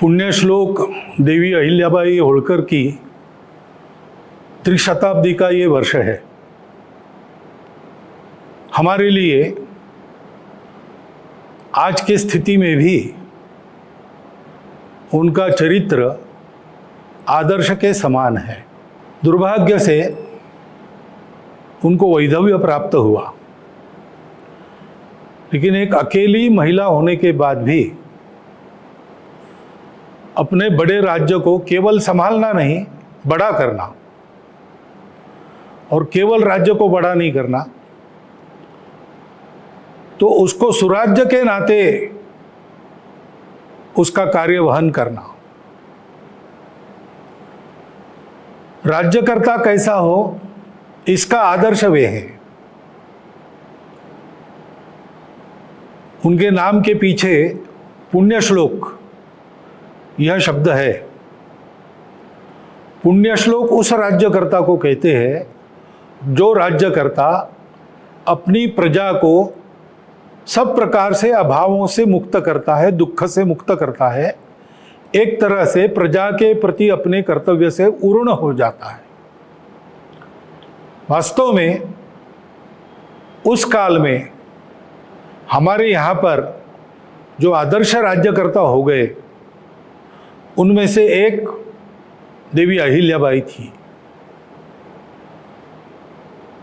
पुण्यश्लोक देवी अहिल्याबाई होळकर की त्रिशताब्दी का ये वर्ष है। हमारे लिए आज की स्थिति में भी उनका चरित्र आदर्श के समान है। दुर्भाग्य से उनको वैधव्य प्राप्त हुआ, लेकिन एक अकेली महिला होने के बाद भी अपने बड़े राज्य को केवल संभालना नहीं, बड़ा करना, और केवल राज्य को बड़ा नहीं करना तो उसको सुराज्य के नाते उसका कार्यवहन करना। राज्यकर्ता कैसा हो इसका आदर्श वे है। उनके नाम के पीछे पुण्यश्लोक यह शब्द है। पुण्यश्लोक उस राज्यकर्ता को कहते हैं जो राज्यकर्ता अपनी प्रजा को सब प्रकार से अभावों से मुक्त करता है, दुख से मुक्त करता है, एक तरह से प्रजा के प्रति अपने कर्तव्य से उर्ण हो जाता है। वास्तव में उस काल में हमारे यहाँ पर जो आदर्श राज्यकर्ता हो गए उनमें से एक देवी अहिल्याबाई थी।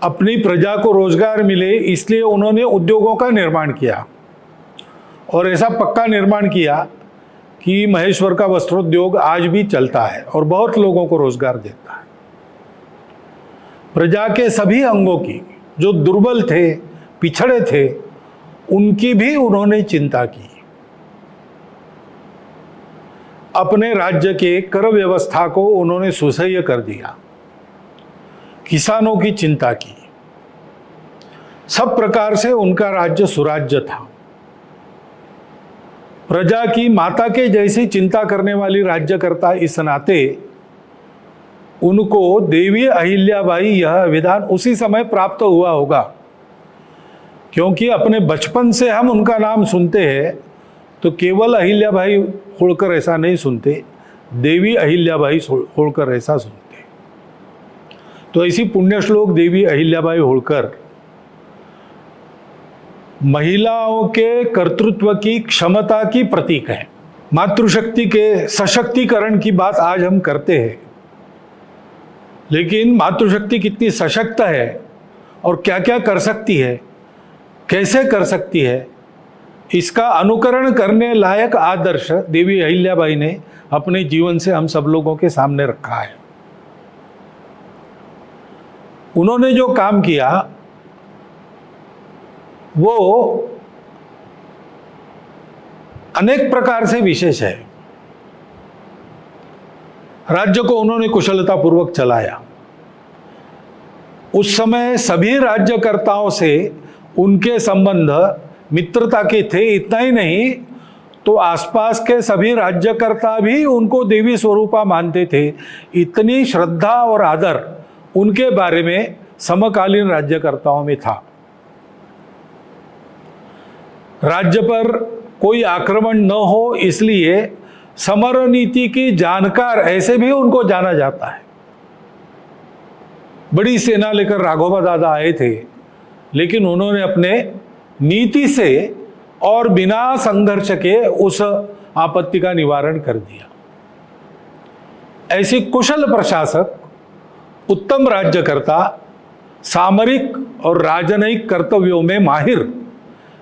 अपनी प्रजा को रोजगार मिले इसलिए उन्होंने उद्योगों का निर्माण किया, और ऐसा पक्का निर्माण किया कि महेश्वर का वस्त्रोद्योग आज भी चलता है और बहुत लोगों को रोजगार देता है। प्रजा के सभी अंगों की, जो दुर्बल थे, पिछड़े थे, उनकी भी उन्होंने चिंता की। अपने राज्य के कर व्यवस्था को उन्होंने सुसह्य कर दिया, किसानों की चिंता की। सब प्रकार से उनका राज्य सुराज्य था। प्रजा की माता के जैसी चिंता करने वाली राज्यकर्ता इस नाते उनको देवी अहिल्याबाई यह विधान उसी समय प्राप्त हुआ होगा, क्योंकि अपने बचपन से हम उनका नाम सुनते हैं तो केवल अहिल्याबाई होळकर ऐसा नहीं सुनते, देवी अहिल्याबाई होळकर ऐसा सुनते। तो ऐसी पुण्यश्लोक देवी अहिल्याबाई होळकर महिलाओं के कर्तृत्व की, क्षमता की प्रतीक है। मातृशक्ति के सशक्तिकरण की बात आज हम करते हैं, लेकिन मातृशक्ति कितनी सशक्त है और क्या क्या कर सकती है, कैसे कर सकती है, इसका अनुकरण करने लायक आदर्श देवी अहिल्याबाई ने अपने जीवन से हम सब लोगों के सामने रखा है। उन्होंने जो काम किया वो अनेक प्रकार से विशेष है। राज्य को उन्होंने कुशलतापूर्वक चलाया। उस समय सभी राज्यकर्ताओं से उनके संबंध मित्रता के थे। इतना ही नहीं तो आसपास के सभी राज्यकर्ता भी उनको देवी स्वरूपा मानते थे। इतनी श्रद्धा और आदर उनके बारे में समकालीन राज्यकर्ताओं में था। राज्य पर कोई आक्रमण न हो इसलिए समर नीति की जानकार ऐसे भी उनको जाना जाता है। बड़ी सेना लेकर राघोबा दादा आए थे, लेकिन उन्होंने अपने नीति से और बिना संघर्ष के उस आपत्ति का निवारण कर दिया। ऐसी कुशल प्रशासक, उत्तम राज्यकर्ता, सामरिक और राजनयिक कर्तव्यों में माहिर,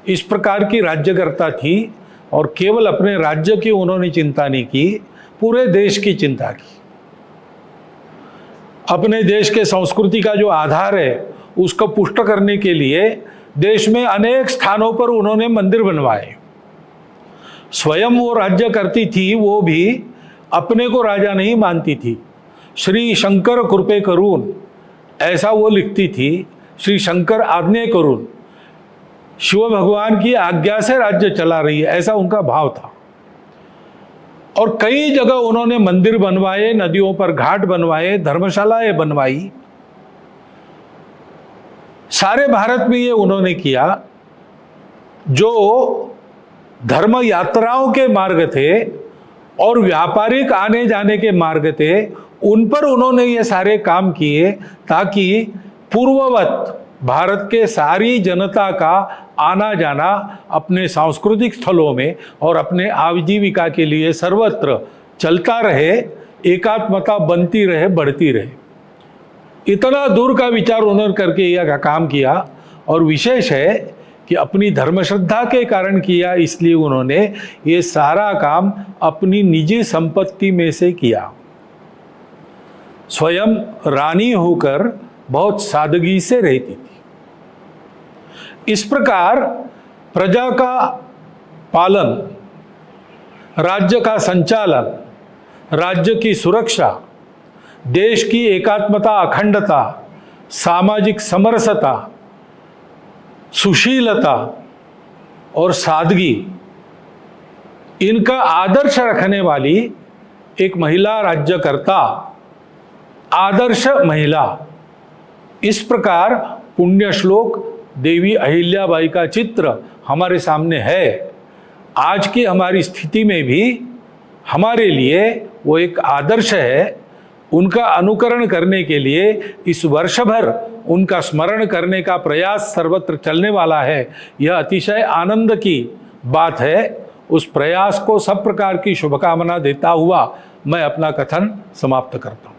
इस प्रकार की राज्यकर्ता थी। और केवल अपने राज्य की उन्होंने चिंता नहीं की, पूरे देश की चिंता की। अपने देश के संस्कृति का जो आधार है उसको पुष्ट करने के लिए देश में अनेक स्थानों पर उन्होंने मंदिर बनवाए। स्वयं वो राज्य करती थी, वो भी अपने को राजा नहीं मानती थी। श्री शंकर कृपे करून ऐसा वो लिखती थी। श्री शंकर आज्ञा करून, शिव भगवान की आज्ञा से राज्य चला रही है, ऐसा उनका भाव था। और कई जगह उन्होंने मंदिर बनवाए, नदियों पर घाट बनवाए, धर्मशालाएं बनवाई। सारे भारत में ये उन्होंने किया। जो धर्म यात्राओं के मार्ग थे और व्यापारिक आने जाने के मार्ग थे, उन पर उन्होंने ये सारे काम किए ताकि पूर्ववत भारत के सारी जनता का आना जाना अपने सांस्कृतिक स्थलों में और अपने आजीविका के लिए सर्वत्र चलता रहे, एकात्मता बनती रहे, बढ़ती रहे। इतना दूर का विचार उन्होंने करके यह काम किया, और विशेष है कि अपनी धर्मश्रद्धा के कारण किया, इसलिए उन्होंने ये सारा काम अपनी निजी संपत्ति में से किया। स्वयं रानी होकर बहुत सादगी से रहती थी। इस प्रकार प्रजा का पालन, राज्य का संचालन, राज्य की सुरक्षा, देश की एकात्मता, अखंडता, सामाजिक समरसता, सुशीलता और सादगी, इनका आदर्श रखने वाली एक महिला राज्यकर्ता, आदर्श महिला। इस प्रकार पुण्य श्लोक देवी अहिल्याबाई का चित्र हमारे सामने है। आज की हमारी स्थिति में भी हमारे लिए वो एक आदर्श है। उनका अनुकरण करने के लिए इस वर्ष भर उनका स्मरण करने का प्रयास सर्वत्र चलने वाला है। यह अतिशय आनंद की बात है। उस प्रयास को सब प्रकार की शुभकामना देता हुआ मैं अपना कथन समाप्त करता हूँ।